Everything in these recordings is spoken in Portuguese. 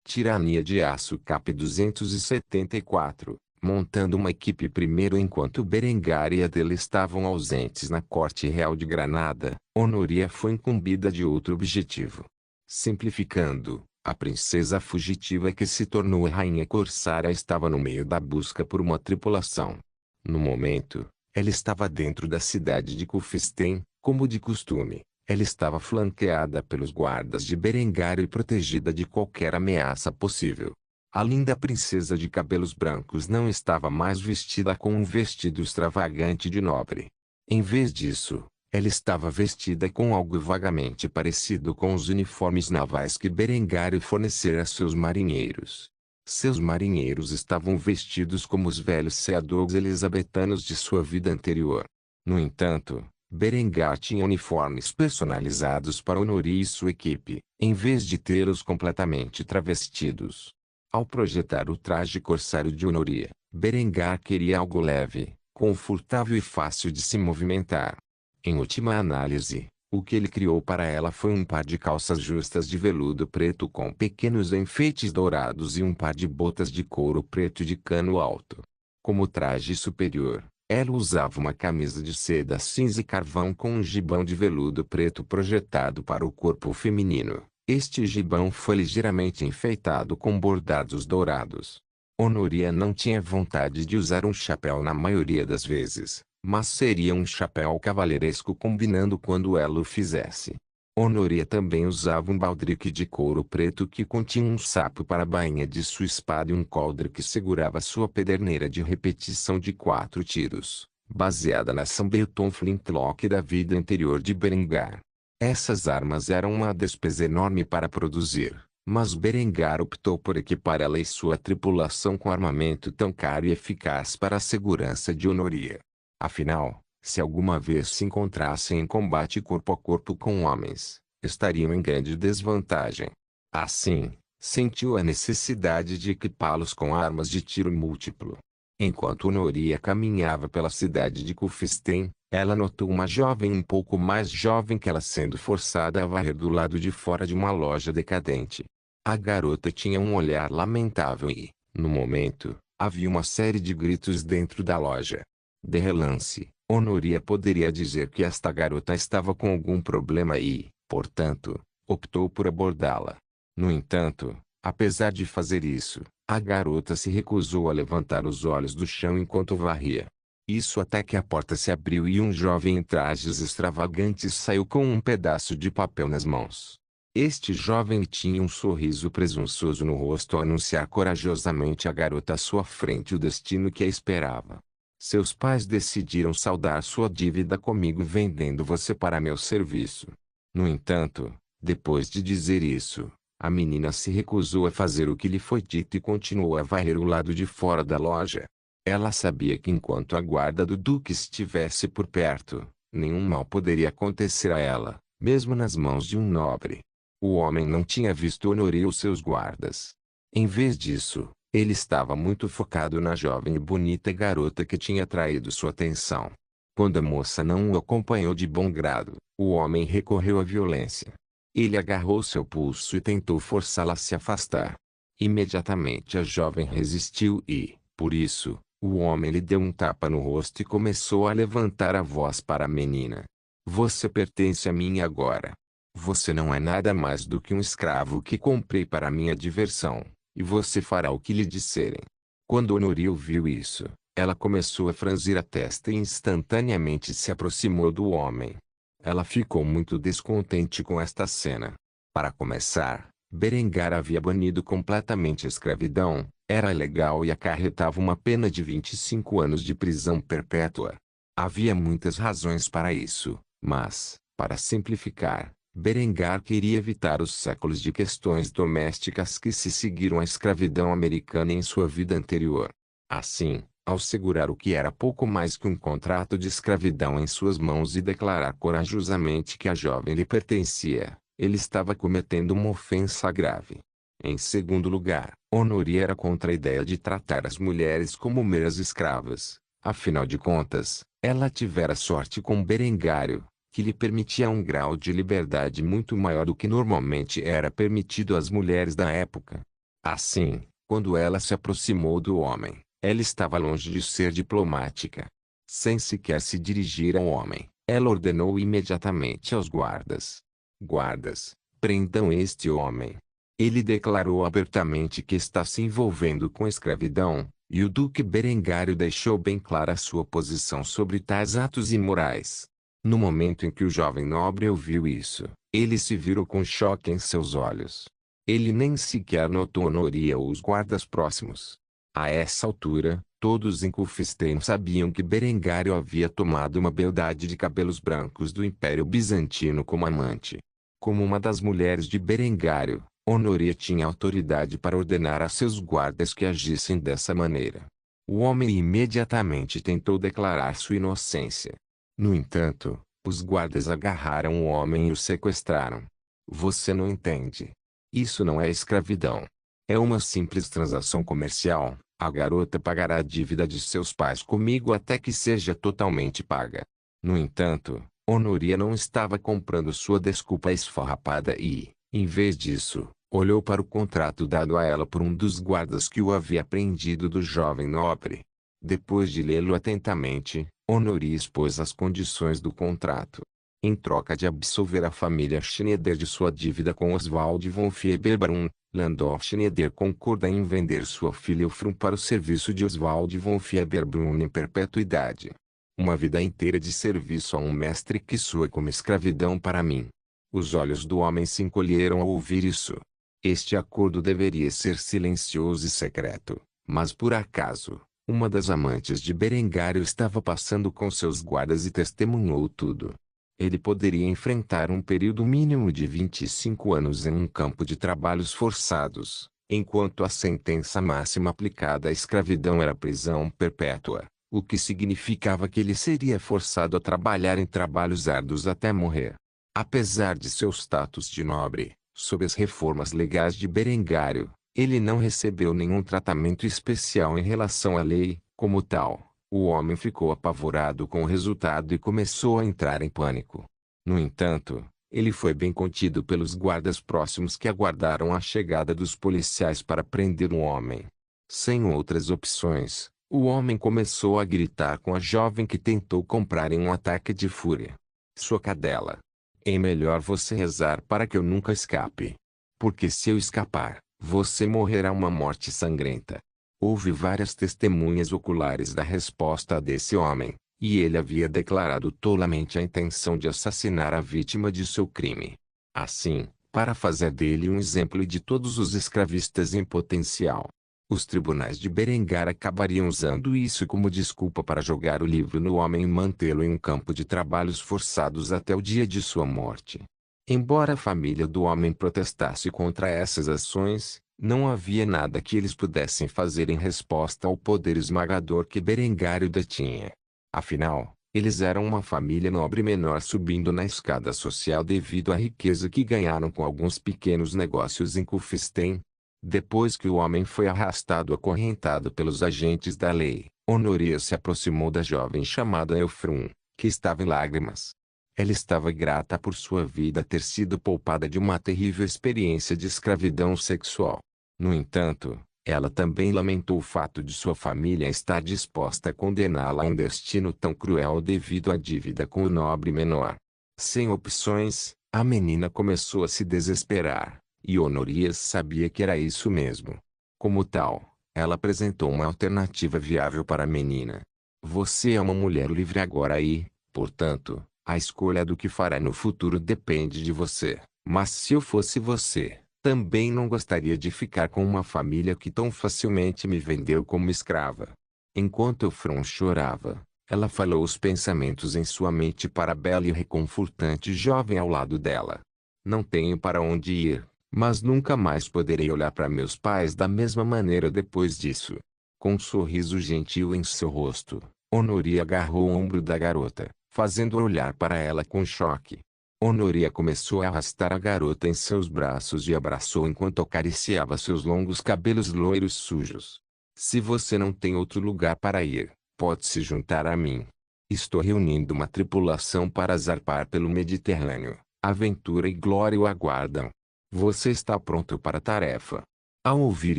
Tirania de Aço Cap 274, montando uma equipe primeiro enquanto Berengar e Adela estavam ausentes na corte real de Granada, Honoria foi incumbida de outro objetivo. Simplificando, a princesa fugitiva que se tornou rainha corsária estava no meio da busca por uma tripulação. No momento, ela estava dentro da cidade de Cufestein, como de costume. Ela estava flanqueada pelos guardas de Berengar e protegida de qualquer ameaça possível. A linda princesa de cabelos brancos não estava mais vestida com um vestido extravagante de nobre. Em vez disso, ela estava vestida com algo vagamente parecido com os uniformes navais que Berengar fornecera a seus marinheiros. Seus marinheiros estavam vestidos como os velhos seadores elisabetanos de sua vida anterior. No entanto, Berengar tinha uniformes personalizados para Honoria e sua equipe, em vez de tê-los completamente travestidos. Ao projetar o traje corsário de Honoria, Berengar queria algo leve, confortável e fácil de se movimentar. Em última análise, o que ele criou para ela foi um par de calças justas de veludo preto com pequenos enfeites dourados e um par de botas de couro preto de cano alto. Como traje superior, ela usava uma camisa de seda cinza e carvão com um gibão de veludo preto projetado para o corpo feminino. Este gibão foi ligeiramente enfeitado com bordados dourados. Honoria não tinha vontade de usar um chapéu na maioria das vezes, mas seria um chapéu cavalheiresco combinando quando ela o fizesse. Honoria também usava um baldrique de couro preto que continha um sapo para a bainha de sua espada e um coldre que segurava sua pederneira de repetição de 4 tiros, baseada na Sambeton Flintlock da vida anterior de Berengar. Essas armas eram uma despesa enorme para produzir, mas Berengar optou por equipar ela e sua tripulação com armamento tão caro e eficaz para a segurança de Honoria. Afinal, se alguma vez se encontrassem em combate corpo a corpo com homens, estariam em grande desvantagem. Assim, sentiu a necessidade de equipá-los com armas de tiro múltiplo. Enquanto Honoria caminhava pela cidade de Cufestein, ela notou uma jovem um pouco mais jovem que ela sendo forçada a varrer do lado de fora de uma loja decadente. A garota tinha um olhar lamentável e, no momento, havia uma série de gritos dentro da loja. De relance, Honoria poderia dizer que esta garota estava com algum problema e, portanto, optou por abordá-la. No entanto, apesar de fazer isso, a garota se recusou a levantar os olhos do chão enquanto varria. Isso até que a porta se abriu e um jovem em trajes extravagantes saiu com um pedaço de papel nas mãos. Este jovem tinha um sorriso presunçoso no rosto ao anunciar corajosamente à garota à sua frente o destino que a esperava. Seus pais decidiram saldar sua dívida comigo vendendo você para meu serviço. No entanto, depois de dizer isso, a menina se recusou a fazer o que lhe foi dito e continuou a varrer o lado de fora da loja. Ela sabia que enquanto a guarda do duque estivesse por perto, nenhum mal poderia acontecer a ela, mesmo nas mãos de um nobre. O homem não tinha visto Honoria ou seus guardas. Em vez disso, ele estava muito focado na jovem e bonita garota que tinha atraído sua atenção. Quando a moça não o acompanhou de bom grado, o homem recorreu à violência. Ele agarrou seu pulso e tentou forçá-la a se afastar. Imediatamente a jovem resistiu e, por isso, o homem lhe deu um tapa no rosto e começou a levantar a voz para a menina. Você pertence a mim agora. Você não é nada mais do que um escravo que comprei para minha diversão, e você fará o que lhe disserem. Quando Honoria ouviu isso, ela começou a franzir a testa e instantaneamente se aproximou do homem. Ela ficou muito descontente com esta cena. Para começar, Berengar havia banido completamente a escravidão, era ilegal e acarretava uma pena de 25 anos de prisão perpétua. Havia muitas razões para isso, mas, para simplificar, Berengar queria evitar os séculos de questões domésticas que se seguiram à escravidão americana em sua vida anterior. Assim, ao segurar o que era pouco mais que um contrato de escravidão em suas mãos e declarar corajosamente que a jovem lhe pertencia, ele estava cometendo uma ofensa grave. Em segundo lugar, Honoria era contra a ideia de tratar as mulheres como meras escravas. Afinal de contas, ela tivera sorte com Berengário, que lhe permitia um grau de liberdade muito maior do que normalmente era permitido às mulheres da época. Assim, quando ela se aproximou do homem, ela estava longe de ser diplomática. Sem sequer se dirigir ao homem, ela ordenou imediatamente aos guardas: Guardas, prendam este homem. Ele declarou abertamente que está se envolvendo com escravidão, e o duque Berengário deixou bem clara sua posição sobre tais atos imorais. No momento em que o jovem nobre ouviu isso, ele se virou com choque em seus olhos. Ele nem sequer notou Honoria ou os guardas próximos. A essa altura, todos em Cufestein sabiam que Berengário havia tomado uma beldade de cabelos brancos do Império Bizantino como amante. Como uma das mulheres de Berengário, Honoria tinha autoridade para ordenar a seus guardas que agissem dessa maneira. O homem imediatamente tentou declarar sua inocência. No entanto, os guardas agarraram o homem e o sequestraram. Você não entende. Isso não é escravidão. É uma simples transação comercial. A garota pagará a dívida de seus pais comigo até que seja totalmente paga. No entanto, Honoria não estava comprando sua desculpa esfarrapada e, em vez disso, olhou para o contrato dado a ela por um dos guardas que o havia prendido do jovem nobre. Depois de lê-lo atentamente, Honoria expôs as condições do contrato. Em troca de absolver a família Schneider de sua dívida com Oswald von Fieberbrunn, Landor Schneider concorda em vender sua filha Eufrum para o serviço de Oswald von Fieberbrunn em perpetuidade. Uma vida inteira de serviço a um mestre que soa como escravidão para mim. Os olhos do homem se encolheram ao ouvir isso. Este acordo deveria ser silencioso e secreto, mas por acaso, uma das amantes de Berengário estava passando com seus guardas e testemunhou tudo. Ele poderia enfrentar um período mínimo de 25 anos em um campo de trabalhos forçados, enquanto a sentença máxima aplicada à escravidão era prisão perpétua, o que significava que ele seria forçado a trabalhar em trabalhos árduos até morrer. Apesar de seu status de nobre, sob as reformas legais de Berengário, ele não recebeu nenhum tratamento especial em relação à lei, como tal. O homem ficou apavorado com o resultado e começou a entrar em pânico. No entanto, ele foi bem contido pelos guardas próximos que aguardaram a chegada dos policiais para prender o homem. Sem outras opções, o homem começou a gritar com a jovem que tentou comprar em um ataque de fúria. Sua cadela. É melhor você rezar para que eu nunca escape. Porque se eu escapar, você morrerá uma morte sangrenta. Houve várias testemunhas oculares da resposta desse homem, e ele havia declarado tolamente a intenção de assassinar a vítima de seu crime. Assim, para fazer dele um exemplo e de todos os escravistas em potencial, os tribunais de Berengar acabariam usando isso como desculpa para jogar o livro no homem e mantê-lo em um campo de trabalhos forçados até o dia de sua morte. Embora a família do homem protestasse contra essas ações, não havia nada que eles pudessem fazer em resposta ao poder esmagador que Berengário detinha. Afinal, eles eram uma família nobre menor subindo na escada social devido à riqueza que ganharam com alguns pequenos negócios em Kufstein. Depois que o homem foi arrastado acorrentado pelos agentes da lei, Honoria se aproximou da jovem chamada Eufrum, que estava em lágrimas. Ela estava grata por sua vida ter sido poupada de uma terrível experiência de escravidão sexual. No entanto, ela também lamentou o fato de sua família estar disposta a condená-la a um destino tão cruel devido à dívida com o nobre menor. Sem opções, a menina começou a se desesperar, e Honorias sabia que era isso mesmo. Como tal, ela apresentou uma alternativa viável para a menina. Você é uma mulher livre agora e, portanto, a escolha do que fará no futuro depende de você. Mas se eu fosse você, também não gostaria de ficar com uma família que tão facilmente me vendeu como escrava. Enquanto Eufron chorava, ela falou os pensamentos em sua mente para a bela e reconfortante jovem ao lado dela. Não tenho para onde ir, mas nunca mais poderei olhar para meus pais da mesma maneira depois disso. Com um sorriso gentil em seu rosto, Honoria agarrou o ombro da garota, fazendo-a olhar para ela com choque. Honoria começou a arrastar a garota em seus braços e abraçou enquanto acariciava seus longos cabelos loiros sujos. Se você não tem outro lugar para ir, pode se juntar a mim. Estou reunindo uma tripulação para zarpar pelo Mediterrâneo. Aventura e glória o aguardam. Você está pronto para a tarefa. Ao ouvir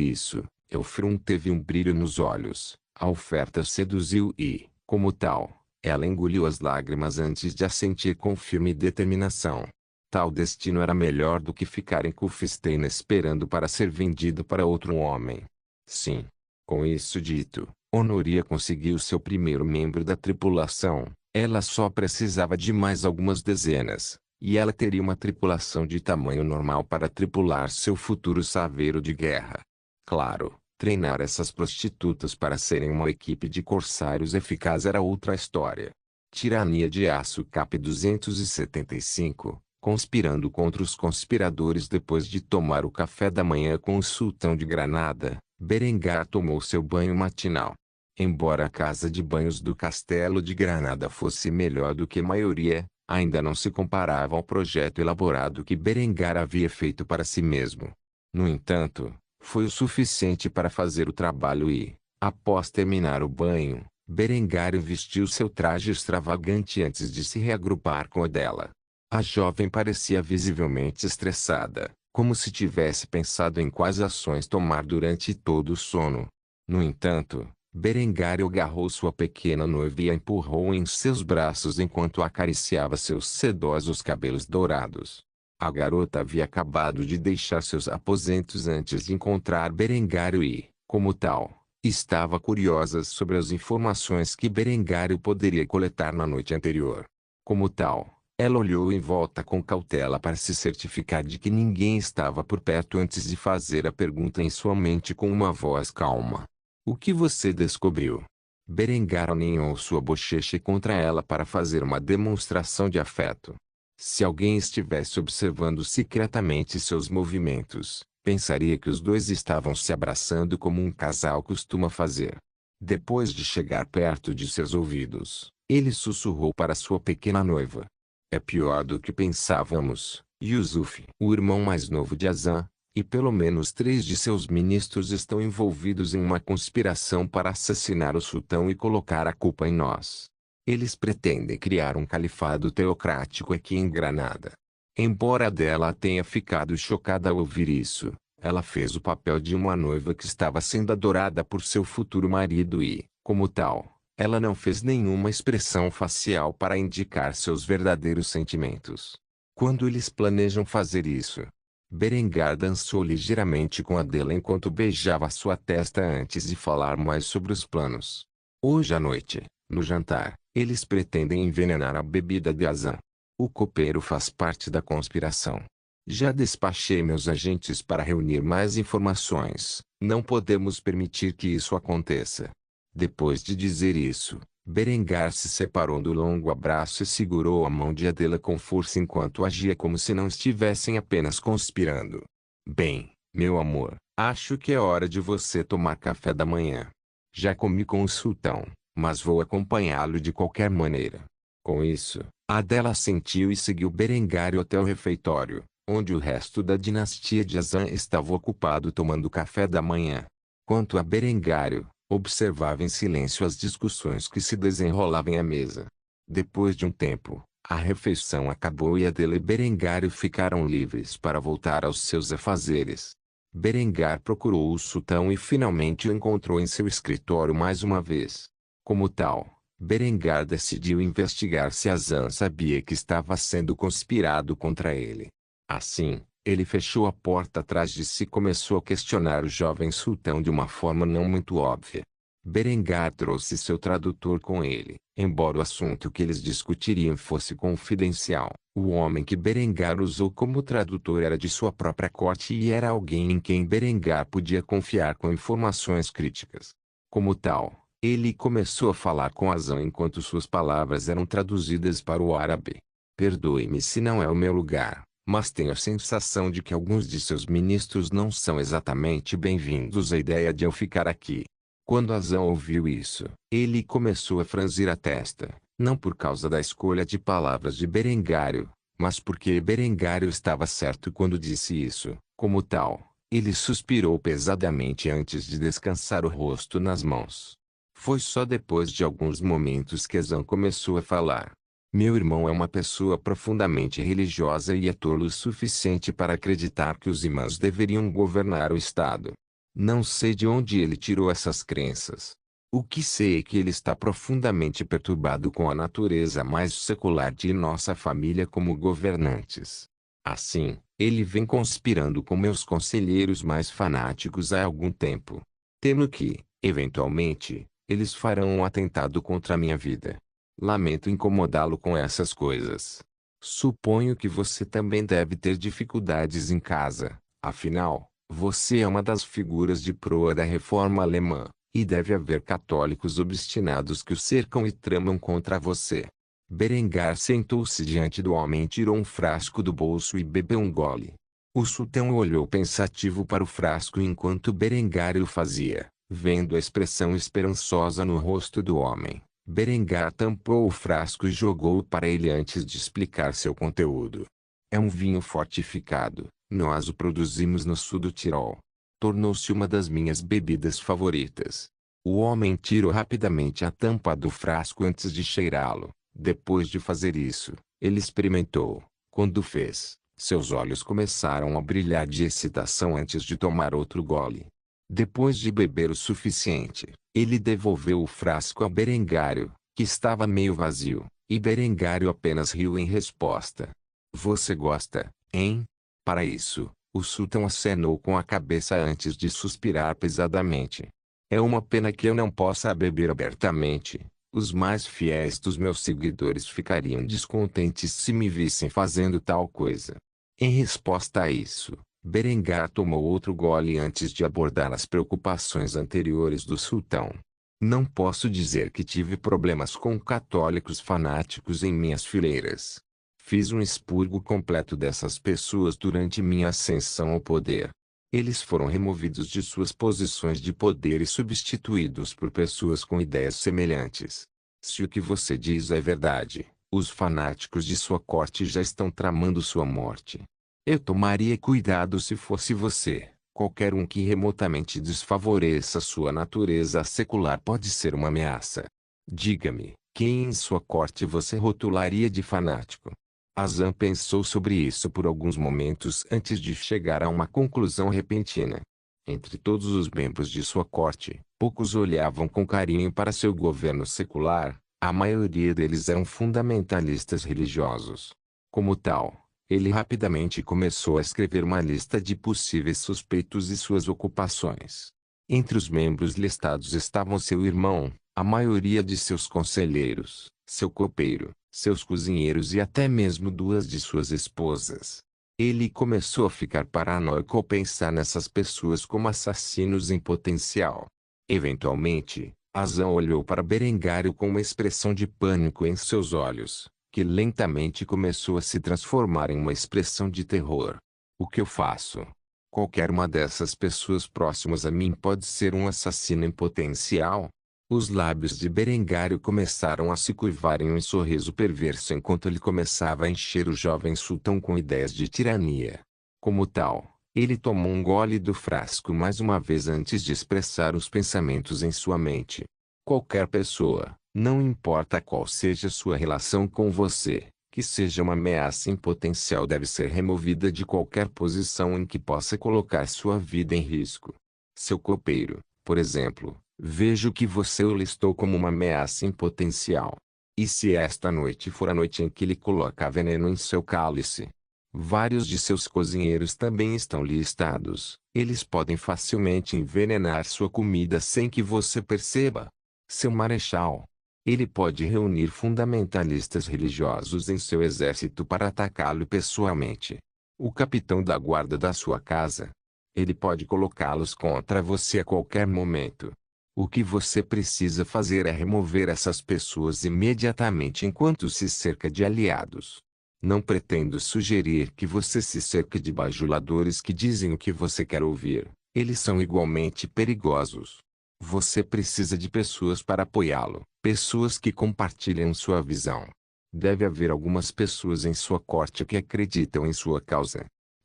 isso, Eufrum teve um brilho nos olhos. A oferta seduziu e, como tal, ela engoliu as lágrimas antes de assentir com firme determinação. Tal destino era melhor do que ficar em Kufstein esperando para ser vendido para outro homem. Sim. Com isso dito, Honoria conseguiu seu primeiro membro da tripulação. Ela só precisava de mais algumas dezenas, e ela teria uma tripulação de tamanho normal para tripular seu futuro saveiro de guerra. Claro, treinar essas prostitutas para serem uma equipe de corsários eficaz era outra história. Tirania de Aço Cap 275, conspirando contra os conspiradores depois de tomar o café da manhã com o sultão de Granada, Berengar tomou seu banho matinal. Embora a casa de banhos do Castelo de Granada fosse melhor do que a maioria, ainda não se comparava ao projeto elaborado que Berengar havia feito para si mesmo. No entanto, foi o suficiente para fazer o trabalho e, após terminar o banho, Berengar vestiu seu traje extravagante antes de se reagrupar com o dela. A jovem parecia visivelmente estressada, como se tivesse pensado em quais ações tomar durante todo o sono. No entanto, Berengar agarrou sua pequena noiva e a empurrou em seus braços enquanto acariciava seus sedosos cabelos dourados. A garota havia acabado de deixar seus aposentos antes de encontrar Berengar e, como tal, estava curiosa sobre as informações que Berengar poderia coletar na noite anterior. Como tal, ela olhou em volta com cautela para se certificar de que ninguém estava por perto antes de fazer a pergunta em sua mente com uma voz calma. O que você descobriu? Berengar aninhou sua bochecha contra ela para fazer uma demonstração de afeto. Se alguém estivesse observando secretamente seus movimentos, pensaria que os dois estavam se abraçando como um casal costuma fazer. Depois de chegar perto de seus ouvidos, ele sussurrou para sua pequena noiva. É pior do que pensávamos, Yusuf. O irmão mais novo de Azan, e pelo menos 3 de seus ministros estão envolvidos em uma conspiração para assassinar o sultão e colocar a culpa em nós. Eles pretendem criar um califado teocrático aqui em Granada. Embora Adela tenha ficado chocada ao ouvir isso, ela fez o papel de uma noiva que estava sendo adorada por seu futuro marido e, como tal, ela não fez nenhuma expressão facial para indicar seus verdadeiros sentimentos. Quando eles planejam fazer isso? Berengar dançou ligeiramente com Adela enquanto beijava sua testa antes de falar mais sobre os planos. Hoje à noite, no jantar, eles pretendem envenenar a bebida de Azan. O copeiro faz parte da conspiração. Já despachei meus agentes para reunir mais informações. Não podemos permitir que isso aconteça. Depois de dizer isso, Berengar se separou do longo abraço e segurou a mão de Adela com força enquanto agia como se não estivessem apenas conspirando. Bem, meu amor, acho que é hora de você tomar café da manhã. Já comi com o sultão, mas vou acompanhá-lo de qualquer maneira. Com isso, Adela assentiu e seguiu Berengar até o refeitório, onde o resto da dinastia de Azan estava ocupado tomando café da manhã. Quanto a Berengar, observava em silêncio as discussões que se desenrolavam à mesa. Depois de um tempo, a refeição acabou e Adela e Berengar ficaram livres para voltar aos seus afazeres. Berengar procurou o sultão e finalmente o encontrou em seu escritório mais uma vez. Como tal, Berengar decidiu investigar se Azan sabia que estava sendo conspirado contra ele. Assim, ele fechou a porta atrás de si e começou a questionar o jovem sultão de uma forma não muito óbvia. Berengar trouxe seu tradutor com ele, embora o assunto que eles discutiriam fosse confidencial. O homem que Berengar usou como tradutor era de sua própria corte e era alguém em quem Berengar podia confiar com informações críticas. Como tal, ele começou a falar com Azan enquanto suas palavras eram traduzidas para o árabe. Perdoe-me se não é o meu lugar, mas tenho a sensação de que alguns de seus ministros não são exatamente bem-vindos à ideia de eu ficar aqui. Quando Azan ouviu isso, ele começou a franzir a testa, não por causa da escolha de palavras de Berengário, mas porque Berengário estava certo quando disse isso. Como tal, ele suspirou pesadamente antes de descansar o rosto nas mãos. Foi só depois de alguns momentos que Azan começou a falar. Meu irmão é uma pessoa profundamente religiosa e é tolo o suficiente para acreditar que os imãs deveriam governar o Estado. Não sei de onde ele tirou essas crenças. O que sei é que ele está profundamente perturbado com a natureza mais secular de nossa família como governantes. Assim, ele vem conspirando com meus conselheiros mais fanáticos há algum tempo. Temo que, eventualmente, eles farão um atentado contra a minha vida. Lamento incomodá-lo com essas coisas. Suponho que você também deve ter dificuldades em casa, afinal, você é uma das figuras de proa da reforma alemã, e deve haver católicos obstinados que o cercam e tramam contra você. Berengar sentou-se diante do homem e tirou um frasco do bolso e bebeu um gole. O sultão olhou pensativo para o frasco enquanto Berengar o fazia, vendo a expressão esperançosa no rosto do homem. Berengar tampou o frasco e jogou-o para ele antes de explicar seu conteúdo. É um vinho fortificado, nós o produzimos no sul do Tirol. Tornou-se uma das minhas bebidas favoritas. O homem tirou rapidamente a tampa do frasco antes de cheirá-lo. Depois de fazer isso, ele experimentou. Quando fez, seus olhos começaram a brilhar de excitação antes de tomar outro gole. Depois de beber o suficiente, ele devolveu o frasco a Berengário, que estava meio vazio, e Berengário apenas riu em resposta. Você gosta, hein? Para isso, o sultão acenou com a cabeça antes de suspirar pesadamente. É uma pena que eu não possa beber abertamente. Os mais fiéis dos meus seguidores ficariam descontentes se me vissem fazendo tal coisa. Em resposta a isso, Berengar tomou outro gole antes de abordar as preocupações anteriores do sultão. Não posso dizer que tive problemas com católicos fanáticos em minhas fileiras. Fiz um expurgo completo dessas pessoas durante minha ascensão ao poder. Eles foram removidos de suas posições de poder e substituídos por pessoas com ideias semelhantes. Se o que você diz é verdade, os fanáticos de sua corte já estão tramando sua morte. Eu tomaria cuidado se fosse você. Qualquer um que remotamente desfavoreça sua natureza secular pode ser uma ameaça. Diga-me, quem em sua corte você rotularia de fanático? Azam pensou sobre isso por alguns momentos antes de chegar a uma conclusão repentina. Entre todos os membros de sua corte, poucos olhavam com carinho para seu governo secular, a maioria deles eram fundamentalistas religiosos. Como tal, ele rapidamente começou a escrever uma lista de possíveis suspeitos e suas ocupações. Entre os membros listados estavam seu irmão, a maioria de seus conselheiros, seu copeiro, seus cozinheiros e até mesmo duas de suas esposas. Ele começou a ficar paranoico ao pensar nessas pessoas como assassinos em potencial. Eventualmente, Azam olhou para Berengário com uma expressão de pânico em seus olhos, que lentamente começou a se transformar em uma expressão de terror. O que eu faço? Qualquer uma dessas pessoas próximas a mim pode ser um assassino em potencial? Os lábios de Berengário começaram a se curvar em um sorriso perverso enquanto ele começava a encher o jovem sultão com ideias de tirania. Como tal, ele tomou um gole do frasco mais uma vez antes de expressar os pensamentos em sua mente. Qualquer pessoa, não importa qual seja sua relação com você, que seja uma ameaça em potencial deve ser removida de qualquer posição em que possa colocar sua vida em risco. Seu copeiro, por exemplo, vejo que você o listou como uma ameaça em potencial. E se esta noite for a noite em que ele coloca veneno em seu cálice? Vários de seus cozinheiros também estão listados. Eles podem facilmente envenenar sua comida sem que você perceba. Seu marechal. Ele pode reunir fundamentalistas religiosos em seu exército para atacá-lo pessoalmente. O capitão da guarda da sua casa. Ele pode colocá-los contra você a qualquer momento. O que você precisa fazer é remover essas pessoas imediatamente enquanto se cerca de aliados. Não pretendo sugerir que você se cerque de bajuladores que dizem o que você quer ouvir. Eles são igualmente perigosos. Você precisa de pessoas para apoiá-lo, pessoas que compartilham sua visão. Deve haver algumas pessoas em sua corte que acreditam em sua causa.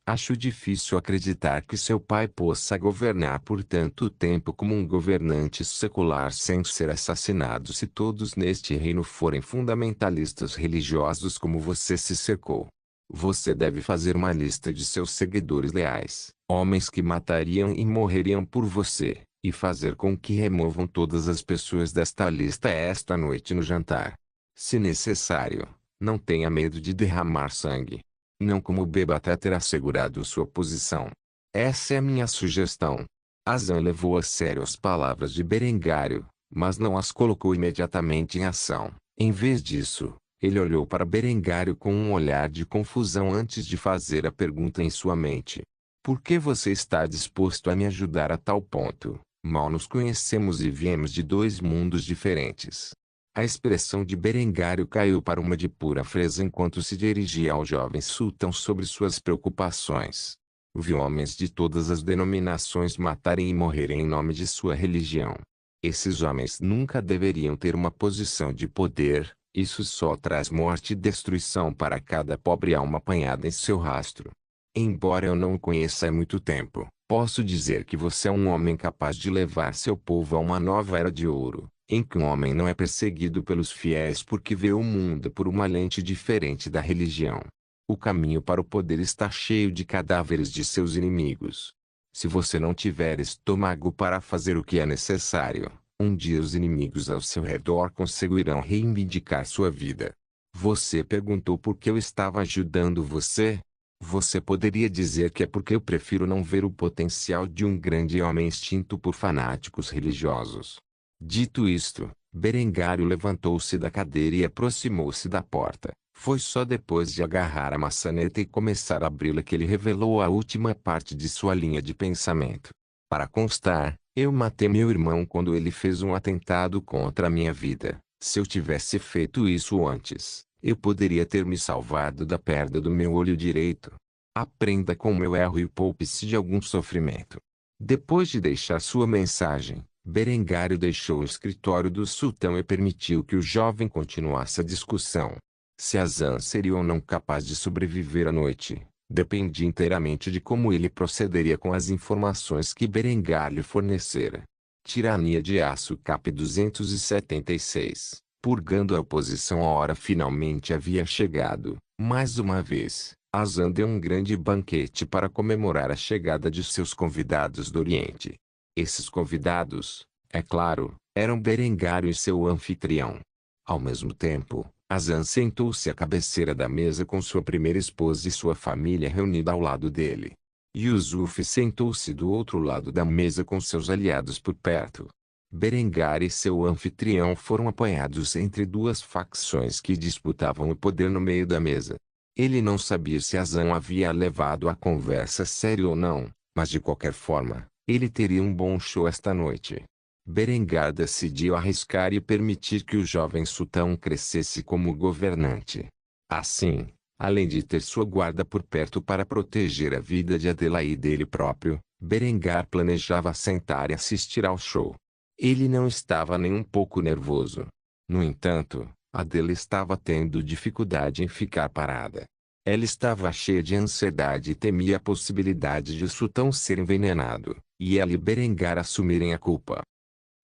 Acho difícil acreditar que seu pai possa governar por tanto tempo como um governante secular sem ser assassinado se todos neste reino forem fundamentalistas religiosos como você se cercou. Você deve fazer uma lista de seus seguidores leais, homens que matariam e morreriam por você, e fazer com que removam todas as pessoas desta lista esta noite no jantar. Se necessário, não tenha medo de derramar sangue. Não como beba até ter assegurado sua posição. Essa é a minha sugestão. Azan levou a sério as palavras de Berengário, mas não as colocou imediatamente em ação. Em vez disso, ele olhou para Berengário com um olhar de confusão antes de fazer a pergunta em sua mente. Por que você está disposto a me ajudar a tal ponto? Mal nos conhecemos e viemos de dois mundos diferentes. A expressão de Berengário caiu para uma de pura frieza enquanto se dirigia ao jovem sultão sobre suas preocupações. Viu homens de todas as denominações matarem e morrerem em nome de sua religião. Esses homens nunca deveriam ter uma posição de poder, isso só traz morte e destruição para cada pobre alma apanhada em seu rastro. Embora eu não o conheça há muito tempo, posso dizer que você é um homem capaz de levar seu povo a uma nova era de ouro, em que um homem não é perseguido pelos fiéis porque vê o mundo por uma lente diferente da religião. O caminho para o poder está cheio de cadáveres de seus inimigos. Se você não tiver estômago para fazer o que é necessário, um dia os inimigos ao seu redor conseguirão reivindicar sua vida. Você perguntou por que eu estava ajudando você? Você poderia dizer que é porque eu prefiro não ver o potencial de um grande homem extinto por fanáticos religiosos. Dito isto, Berengário levantou-se da cadeira e aproximou-se da porta. Foi só depois de agarrar a maçaneta e começar a abri-la que ele revelou a última parte de sua linha de pensamento. Para constar, eu matei meu irmão quando ele fez um atentado contra a minha vida. Se eu tivesse feito isso antes, eu poderia ter me salvado da perda do meu olho direito. Aprenda com o meu erro e poupe-se de algum sofrimento. Depois de deixar sua mensagem, Berengário deixou o escritório do sultão e permitiu que o jovem continuasse a discussão. Se Azan seria ou não capaz de sobreviver à noite, dependia inteiramente de como ele procederia com as informações que Berengário fornecera. Tirania de Aço Cap 276. Purgando a oposição, a hora finalmente havia chegado. Mais uma vez, Azan deu um grande banquete para comemorar a chegada de seus convidados do Oriente. Esses convidados, é claro, eram Berengário e seu anfitrião. Ao mesmo tempo, Azan sentou-se à cabeceira da mesa com sua primeira esposa e sua família reunida ao lado dele. Yusuf sentou-se do outro lado da mesa com seus aliados por perto. Berengar e seu anfitrião foram apanhados entre duas facções que disputavam o poder no meio da mesa. Ele não sabia se Azan havia levado a conversa a sério ou não, mas de qualquer forma, ele teria um bom show esta noite. Berengar decidiu arriscar e permitir que o jovem sultão crescesse como governante. Assim, além de ter sua guarda por perto para proteger a vida de Adelaide dele próprio, Berengar planejava sentar e assistir ao show. Ele não estava nem um pouco nervoso. No entanto, Adela estava tendo dificuldade em ficar parada. Ela estava cheia de ansiedade e temia a possibilidade de o sultão ser envenenado, e ela e Berengar assumirem a culpa.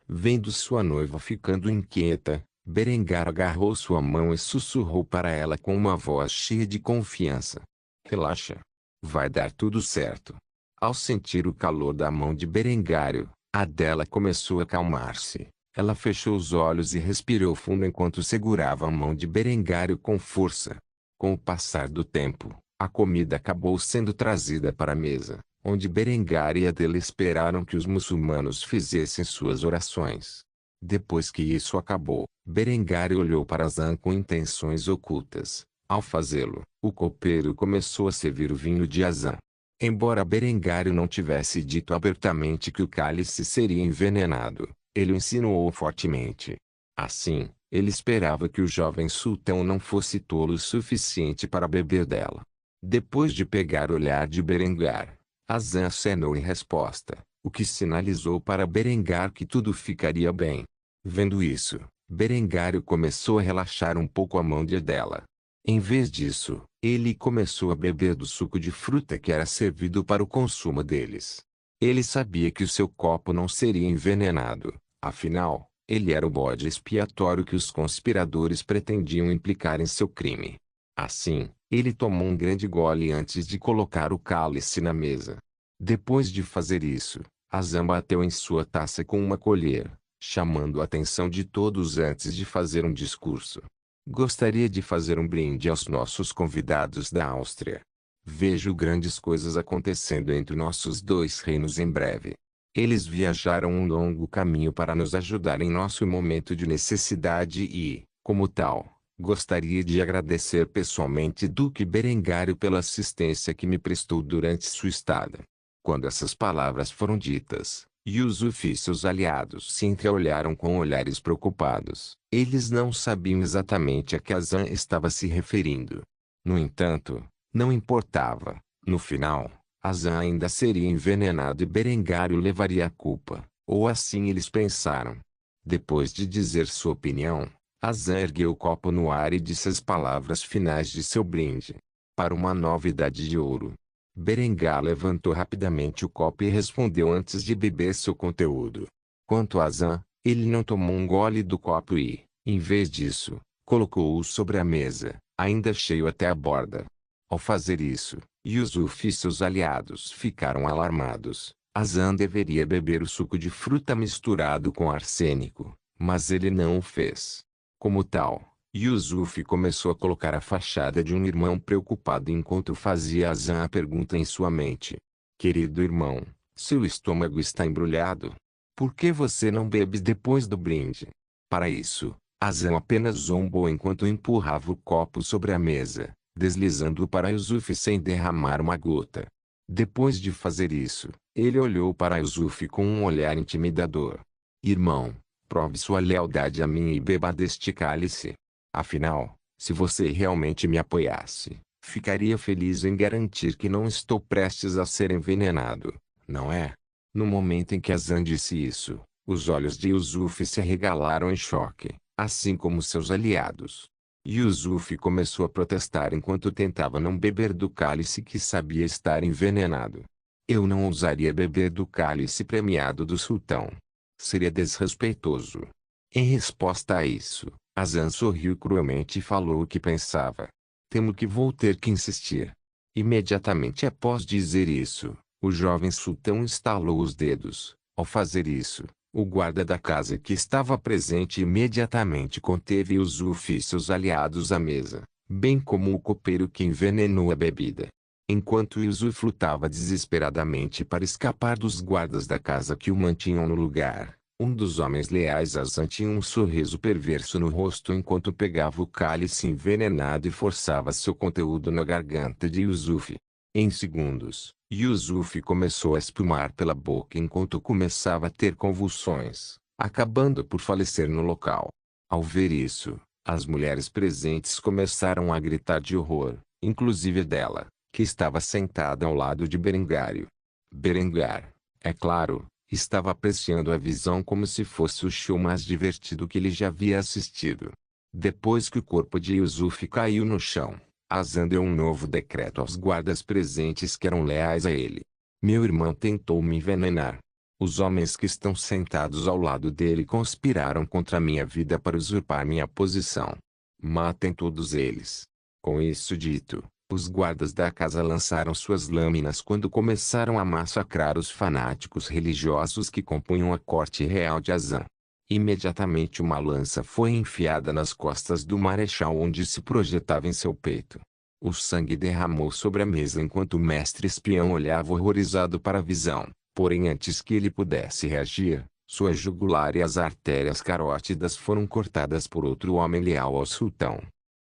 Vendo sua noiva ficando inquieta, Berengar agarrou sua mão e sussurrou para ela com uma voz cheia de confiança. Relaxa. Vai dar tudo certo. Ao sentir o calor da mão de Berengário, Adela começou a acalmar-se. Ela fechou os olhos e respirou fundo enquanto segurava a mão de Berengário com força. Com o passar do tempo, a comida acabou sendo trazida para a mesa, onde Berengar e Adela esperaram que os muçulmanos fizessem suas orações. Depois que isso acabou, Berengar olhou para Azan com intenções ocultas. Ao fazê-lo, o copeiro começou a servir o vinho de Azan. Embora Berengar não tivesse dito abertamente que o cálice seria envenenado, ele o insinuou fortemente. Assim, ele esperava que o jovem sultão não fosse tolo o suficiente para beber dela. Depois de pegar o olhar de Berengar, Azan acenou em resposta, o que sinalizou para Berengar que tudo ficaria bem. Vendo isso, Berengário começou a relaxar um pouco a mão de Adela. Em vez disso, ele começou a beber do suco de fruta que era servido para o consumo deles. Ele sabia que o seu copo não seria envenenado, afinal, ele era o bode expiatório que os conspiradores pretendiam implicar em seu crime. Assim, ele tomou um grande gole antes de colocar o cálice na mesa. Depois de fazer isso, Azan bateu em sua taça com uma colher, chamando a atenção de todos antes de fazer um discurso. Gostaria de fazer um brinde aos nossos convidados da Áustria. Vejo grandes coisas acontecendo entre nossos dois reinos em breve. Eles viajaram um longo caminho para nos ajudar em nosso momento de necessidade e, como tal, gostaria de agradecer pessoalmente Duque Berengário pela assistência que me prestou durante sua estada. Quando essas palavras foram ditas, Yusuf e seus aliados se entreolharam com olhares preocupados. Eles não sabiam exatamente a que Azan estava se referindo. No entanto, não importava. No final, Azan ainda seria envenenado e Berengário levaria a culpa, ou assim eles pensaram. Depois de dizer sua opinião, Azan ergueu o copo no ar e disse as palavras finais de seu brinde. Para uma nova idade de ouro. Berengar levantou rapidamente o copo e respondeu antes de beber seu conteúdo. Quanto a Azan, ele não tomou um gole do copo e, em vez disso, colocou-o sobre a mesa, ainda cheio até a borda. Ao fazer isso, Yusuf e seus aliados ficaram alarmados. Azan deveria beber o suco de fruta misturado com arsênico, mas ele não o fez. Como tal, Yusuf começou a colocar a fachada de um irmão preocupado enquanto fazia Azan a pergunta em sua mente. Querido irmão, seu estômago está embrulhado. Por que você não bebe depois do brinde? Para isso, Azan apenas zombou enquanto empurrava o copo sobre a mesa, deslizando-o para Yusuf sem derramar uma gota. Depois de fazer isso, ele olhou para Yusuf com um olhar intimidador. Irmão, prove sua lealdade a mim e beba deste cálice. Afinal, se você realmente me apoiasse, ficaria feliz em garantir que não estou prestes a ser envenenado, não é? No momento em que Azan disse isso, os olhos de Yusuf se arregalaram em choque, assim como seus aliados. Yusuf começou a protestar enquanto tentava não beber do cálice que sabia estar envenenado. Eu não ousaria beber do cálice premiado do sultão. Seria desrespeitoso. Em resposta a isso, Azan sorriu cruelmente e falou o que pensava. Temo que vou ter que insistir. Imediatamente após dizer isso, o jovem sultão estalou os dedos. Ao fazer isso, o guarda da casa que estava presente imediatamente conteve Yusuf e seus aliados à mesa, bem como o copeiro que envenenou a bebida. Enquanto Yusuf lutava desesperadamente para escapar dos guardas da casa que o mantinham no lugar, um dos homens leais a Azan tinha um sorriso perverso no rosto enquanto pegava o cálice envenenado e forçava seu conteúdo na garganta de Yusuf. Em segundos, Yusuf começou a espumar pela boca enquanto começava a ter convulsões, acabando por falecer no local. Ao ver isso, as mulheres presentes começaram a gritar de horror, inclusive dela, que estava sentada ao lado de Berengário. Berengar, é claro, estava apreciando a visão como se fosse o show mais divertido que ele já havia assistido. Depois que o corpo de Yusuf caiu no chão, Azan deu um novo decreto aos guardas presentes que eram leais a ele. Meu irmão tentou me envenenar. Os homens que estão sentados ao lado dele conspiraram contra minha vida para usurpar minha posição. Matem todos eles. Com isso dito, os guardas da casa lançaram suas lâminas quando começaram a massacrar os fanáticos religiosos que compunham a corte real de Azan. Imediatamente uma lança foi enfiada nas costas do marechal onde se projetava em seu peito. O sangue derramou sobre a mesa enquanto o mestre espião olhava horrorizado para a visão, porém antes que ele pudesse reagir, sua jugular e as artérias carótidas foram cortadas por outro homem leal ao sultão.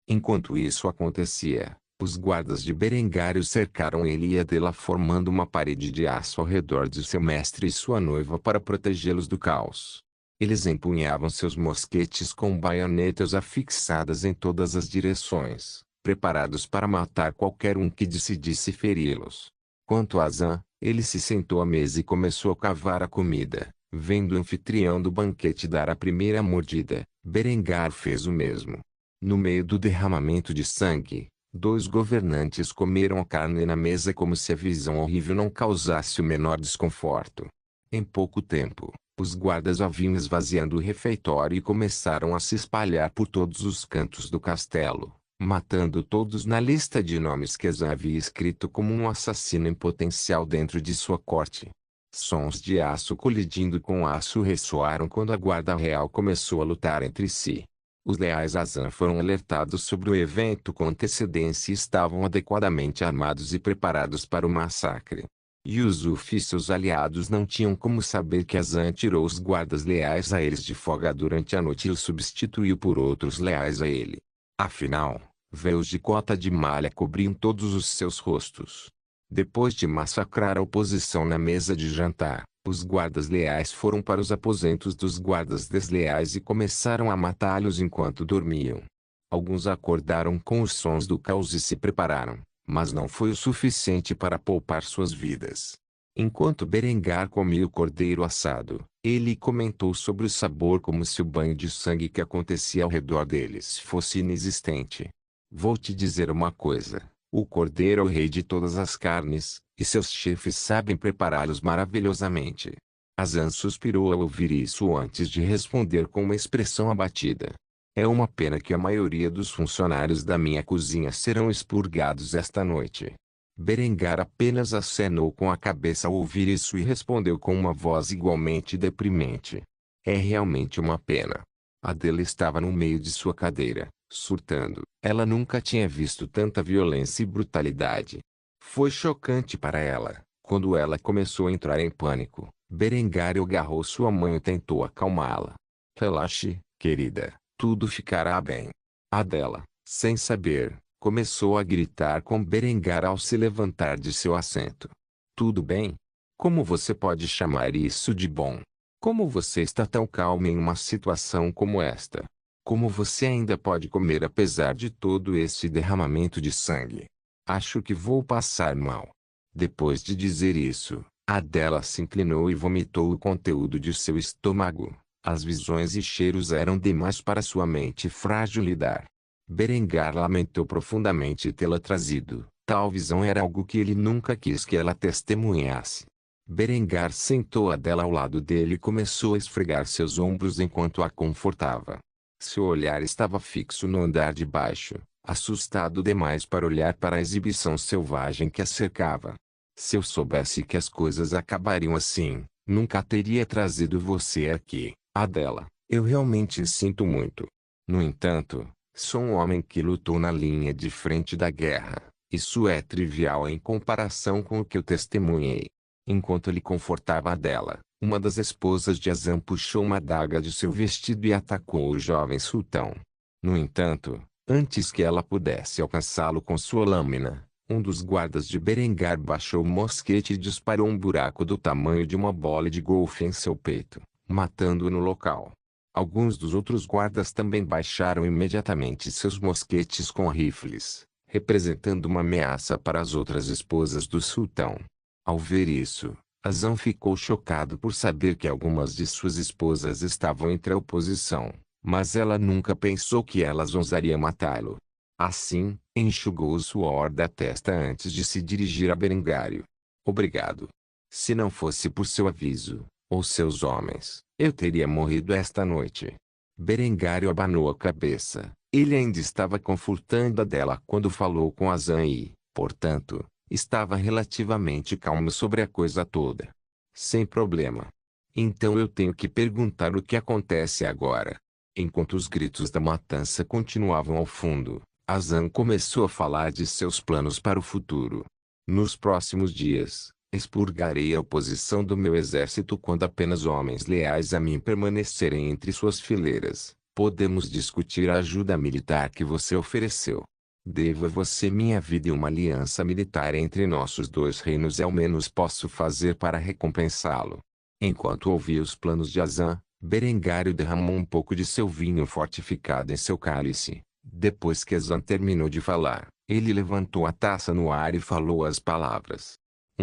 Enquanto isso acontecia, os guardas de Berengário cercaram ele e Adela formando uma parede de aço ao redor de seu mestre e sua noiva para protegê-los do caos. Eles empunhavam seus mosquetes com baionetas afixadas em todas as direções, preparados para matar qualquer um que decidisse feri-los. Quanto a Azan, ele se sentou à mesa e começou a cavar a comida. Vendo o anfitrião do banquete dar a primeira mordida, Berengar fez o mesmo. No meio do derramamento de sangue, dois governantes comeram a carne na mesa como se a visão horrível não causasse o menor desconforto. Em pouco tempo, os guardas haviam esvaziado o refeitório e começaram a se espalhar por todos os cantos do castelo, matando todos na lista de nomes que Azan havia escrito como um assassino em potencial dentro de sua corte. Sons de aço colidindo com aço ressoaram quando a guarda real começou a lutar entre si. Os leais Azan foram alertados sobre o evento com antecedência e estavam adequadamente armados e preparados para o massacre. Yusuf e seus aliados não tinham como saber que Azan tirou os guardas leais a eles de folga durante a noite e os substituiu por outros leais a ele. Afinal, véus de cota de malha cobriam todos os seus rostos. Depois de massacrar a oposição na mesa de jantar, os guardas leais foram para os aposentos dos guardas desleais e começaram a matá-los enquanto dormiam. Alguns acordaram com os sons do caos e se prepararam, mas não foi o suficiente para poupar suas vidas. Enquanto Berengar comia o cordeiro assado, ele comentou sobre o sabor como se o banho de sangue que acontecia ao redor deles fosse inexistente. Vou te dizer uma coisa. O cordeiro é o rei de todas as carnes, e seus chefes sabem prepará-los maravilhosamente. Azan suspirou ao ouvir isso antes de responder com uma expressão abatida. É uma pena que a maioria dos funcionários da minha cozinha serão expurgados esta noite. Berengar apenas acenou com a cabeça ao ouvir isso e respondeu com uma voz igualmente deprimente. É realmente uma pena. Adela estava no meio de sua cadeira, surtando. Ela nunca tinha visto tanta violência e brutalidade. Foi chocante para ela. Quando ela começou a entrar em pânico, Berengar agarrou sua mãe e tentou acalmá-la. Relaxe, querida, tudo ficará bem. Adela, sem saber, começou a gritar com Berengar ao se levantar de seu assento. Tudo bem? Como você pode chamar isso de bom? Como você está tão calma em uma situação como esta? Como você ainda pode comer apesar de todo esse derramamento de sangue? Acho que vou passar mal. Depois de dizer isso, Adela se inclinou e vomitou o conteúdo de seu estômago. As visões e cheiros eram demais para sua mente frágil lidar. Berengar lamentou profundamente tê-la trazido. Tal visão era algo que ele nunca quis que ela testemunhasse. Berengar sentou Adela ao lado dele e começou a esfregar seus ombros enquanto a confortava. Seu olhar estava fixo no andar de baixo, assustado demais para olhar para a exibição selvagem que a cercava. Se eu soubesse que as coisas acabariam assim, nunca teria trazido você aqui, Adela. Eu realmente sinto muito. No entanto, sou um homem que lutou na linha de frente da guerra. Isso é trivial em comparação com o que eu testemunhei. Enquanto ele confortava Adela, uma das esposas de Azan puxou uma adaga de seu vestido e atacou o jovem sultão. No entanto, antes que ela pudesse alcançá-lo com sua lâmina, um dos guardas de Berengar baixou o mosquete e disparou um buraco do tamanho de uma bola de golfe em seu peito, matando-o no local. Alguns dos outros guardas também baixaram imediatamente seus mosquetes com rifles, representando uma ameaça para as outras esposas do sultão. Ao ver isso, Azan ficou chocado por saber que algumas de suas esposas estavam entre a oposição, mas ela nunca pensou que elas ousariam matá-lo. Assim, enxugou o suor da testa antes de se dirigir a Berengário. Obrigado. Se não fosse por seu aviso, ou seus homens, eu teria morrido esta noite. Berengário abanou a cabeça. Ele ainda estava confortando Adela quando falou com Azan e, portanto, estava relativamente calmo sobre a coisa toda. Sem problema. Então eu tenho que perguntar o que acontece agora. Enquanto os gritos da matança continuavam ao fundo, Azan começou a falar de seus planos para o futuro. Nos próximos dias, expurgarei a oposição do meu exército quando apenas homens leais a mim permanecerem entre suas fileiras. Podemos discutir a ajuda militar que você ofereceu. Devo a você minha vida e uma aliança militar entre nossos dois reinos é ao menos posso fazer para recompensá-lo. Enquanto ouvia os planos de Azan, Berengário derramou um pouco de seu vinho fortificado em seu cálice. Depois que Azan terminou de falar, ele levantou a taça no ar e falou as palavras.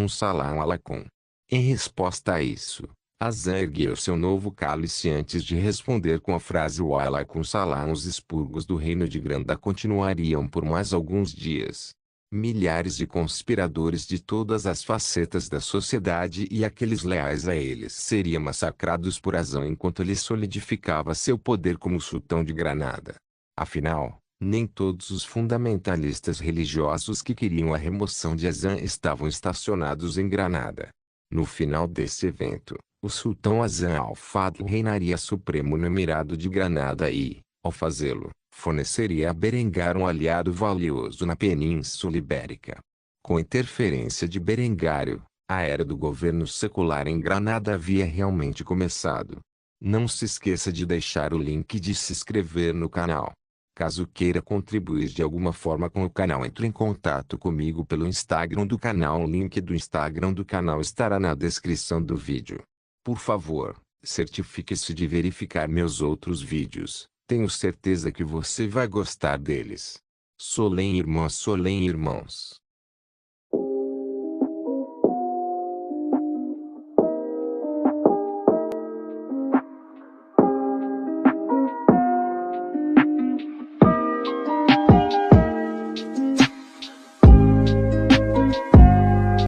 Salam alaikum. Em resposta a isso, Azan ergueu seu novo cálice antes de responder com a frase "Wa alaikum salam". Os expurgos do reino de Granda continuariam por mais alguns dias. Milhares de conspiradores de todas as facetas da sociedade e aqueles leais a eles seriam massacrados por Azan enquanto ele solidificava seu poder como sultão de Granada. Afinal, nem todos os fundamentalistas religiosos que queriam a remoção de Azan estavam estacionados em Granada. No final desse evento, o sultão Azan al-Fadl reinaria supremo no Emirado de Granada e, ao fazê-lo, forneceria a Berengar um aliado valioso na Península Ibérica. Com interferência de Berengário, a era do governo secular em Granada havia realmente começado. Não se esqueça de deixar o link de se inscrever no canal. Caso queira contribuir de alguma forma com o canal, entre em contato comigo pelo Instagram do canal. O link do Instagram do canal estará na descrição do vídeo. Por favor, certifique-se de verificar meus outros vídeos. Tenho certeza que você vai gostar deles. Solém irmãos.